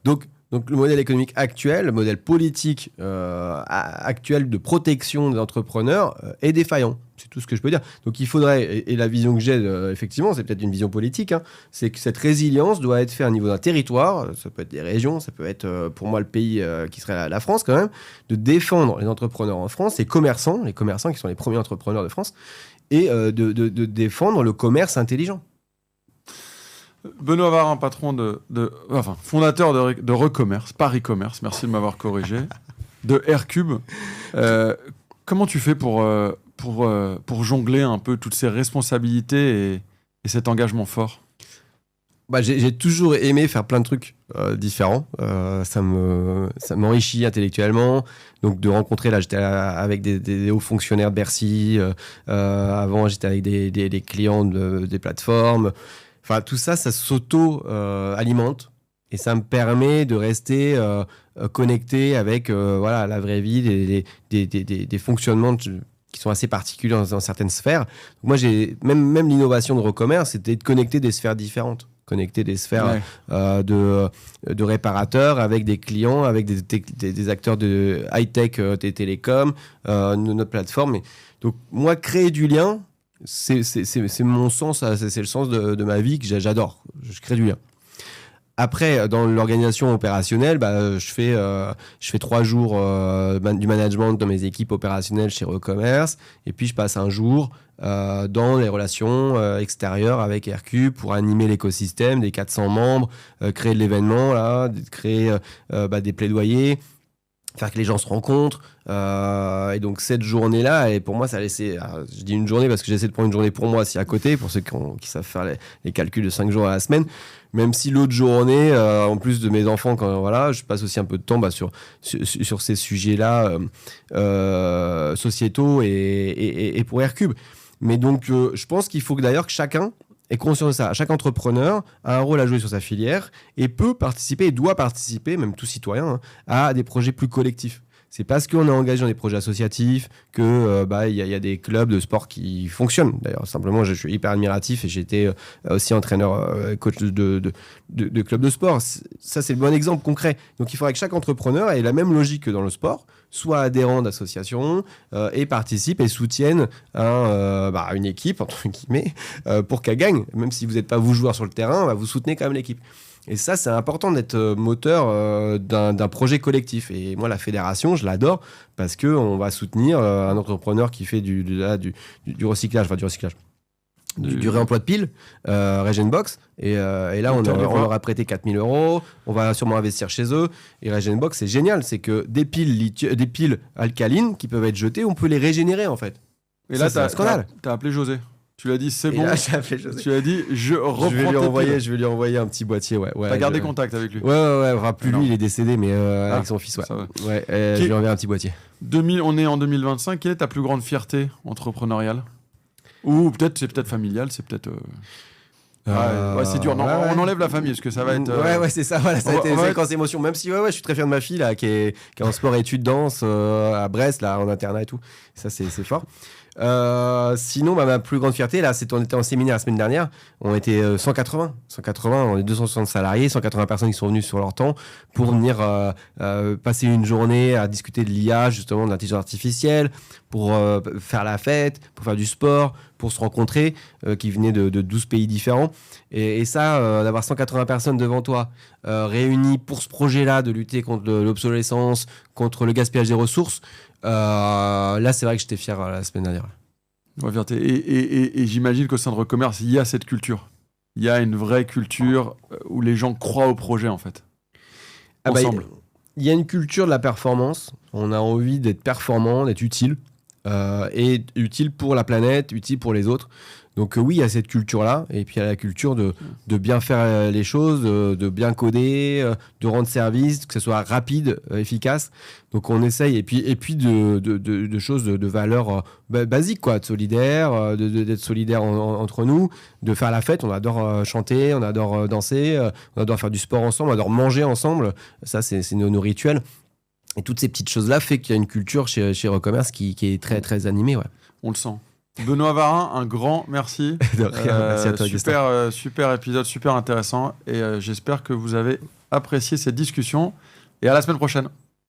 Donc le modèle économique actuel, le modèle politique actuel de protection des entrepreneurs est défaillant. C'est tout ce que je peux dire. Donc il faudrait, et la vision que j'ai, effectivement, c'est peut-être une vision politique, c'est que cette résilience doit être faite au niveau d'un territoire, ça peut être des régions, ça peut être pour moi le pays qui serait la France quand même, de défendre les entrepreneurs en France, les commerçants qui sont les premiers entrepreneurs de France, et de défendre le commerce intelligent. Benoît Varin, fondateur de Recommerce, pas e-commerce, merci de m'avoir corrigé, de Aircube. Comment tu fais pour jongler un peu toutes ces responsabilités et cet engagement fort? J'ai toujours aimé faire plein de trucs différents. Ça m'enrichit intellectuellement. Donc de rencontrer, là j'étais avec des hauts fonctionnaires de Bercy. Avant j'étais avec des clients des plateformes. Enfin, tout ça s'auto-alimente et ça me permet de rester connecté avec la vraie vie, des fonctionnements qui sont assez particuliers dans certaines sphères. Donc moi, j'ai même l'innovation de Recommerce, c'était de connecter des sphères différentes. interconnecter des sphères de réparateurs avec des clients, avec des acteurs de high-tech, des télécoms, notre plateforme. Donc, moi, créer du lien, c'est mon sens, c'est le sens de ma vie que j'adore. Je crée du lien. Après, dans l'organisation opérationnelle, je fais 3 jours du management dans mes équipes opérationnelles chez Recommerce, et puis je passe un jour dans les relations extérieures avec Aircube pour animer l'écosystème des 400 membres, créer de l'événement, créer des plaidoyers, faire que les gens se rencontrent. Et donc cette journée-là, et pour moi, ça a laissé... je dis une journée parce que j'essaie de prendre une journée pour moi aussi à côté, pour ceux qui savent faire les calculs de 5 jours à la semaine. Même si l'autre journée, en plus de mes enfants, je passe aussi un peu de temps sur ces sujets-là sociétaux et pour Aircube. Mais donc, je pense qu'il faut d'ailleurs que chacun ait conscience de ça. Chaque entrepreneur a un rôle à jouer sur sa filière et peut participer, et doit participer, même tout citoyen, à des projets plus collectifs. C'est parce qu'on est engagé dans des projets associatifs que y a des clubs de sport qui fonctionnent. D'ailleurs, simplement, je suis hyper admiratif et j'étais aussi entraîneur, coach de clubs de sport. Ça, c'est le bon exemple concret. Donc, il faudrait que chaque entrepreneur ait la même logique que dans le sport, soit adhérent d'associations et participe et soutienne une équipe, entre guillemets, pour qu'elle gagne. Même si vous n'êtes pas vous joueur sur le terrain, vous soutenez quand même l'équipe. Et ça, c'est important d'être moteur d'un projet collectif. Et moi, la fédération, je l'adore parce qu'on va soutenir un entrepreneur qui fait du recyclage, du réemploi de piles, Regenbox. Et là, on leur a prêté 4 000 €. On va sûrement investir chez eux. Et Regenbox, c'est génial. C'est que des piles alcalines qui peuvent être jetées, on peut les régénérer, en fait. Et là, t'as appelé José. Tu l'as dit, c'est bon. Là, j'ai appelé José. Tu l'as dit, je vais lui envoyer un petit boîtier. Ouais, t'as gardé contact avec lui. Ouais. Enfin, plus lui, il est décédé, mais avec son fils, ouais. Je lui envoie un petit boîtier. On est en 2025. Quelle est ta plus grande fierté entrepreneuriale? Ou c'est peut-être familiale, c'est peut-être... c'est dur. Non, on enlève la famille, parce que ça va être... Ouais, c'est ça. Voilà, ça a été une séquence d'émotions. Même si, je suis très fier de ma fille, là, qui est en sport études danse à Brest, là, en internat et tout. Ça, c'est fort. Sinon, ma plus grande fierté, là, on était en séminaire la semaine dernière. On était 180, on est 260 salariés, 180 personnes qui sont venues sur leur temps pour venir passer une journée à discuter de l'IA, justement, de l'intelligence artificielle, pour faire la fête, pour faire du sport, pour se rencontrer, qui venaient de 12 pays différents. Et ça, d'avoir 180 personnes devant toi, réunies pour ce projet-là, de lutter contre l'obsolescence, contre le gaspillage des ressources, là, c'est vrai que j'étais fier la semaine dernière. Ouais, et j'imagine qu'au sein de Recommerce, il y a cette culture. Il y a une vraie culture où les gens croient au projet, en fait. Ensemble. Il y a une culture de la performance. On a envie d'être performant, d'être utile. Et utile pour la planète, utile pour les autres. Donc oui, il y a cette culture-là, et puis il y a la culture de bien faire les choses, de bien coder, de rendre service, que ce soit rapide, efficace. Donc on essaye, et puis de choses, de valeurs basiques, quoi, de solidaire, d'être solidaire entre nous, de faire la fête. On adore chanter, on adore danser, on adore faire du sport ensemble, on adore manger ensemble. Ça, c'est nos rituels. Et toutes ces petites choses-là fait qu'il y a une culture chez Recommerce qui est très, très animée. Ouais. On le sent. Benoît Varin, un grand merci. De rien, merci à toi, super épisode, super intéressant. Et j'espère que vous avez apprécié cette discussion. Et à la semaine prochaine.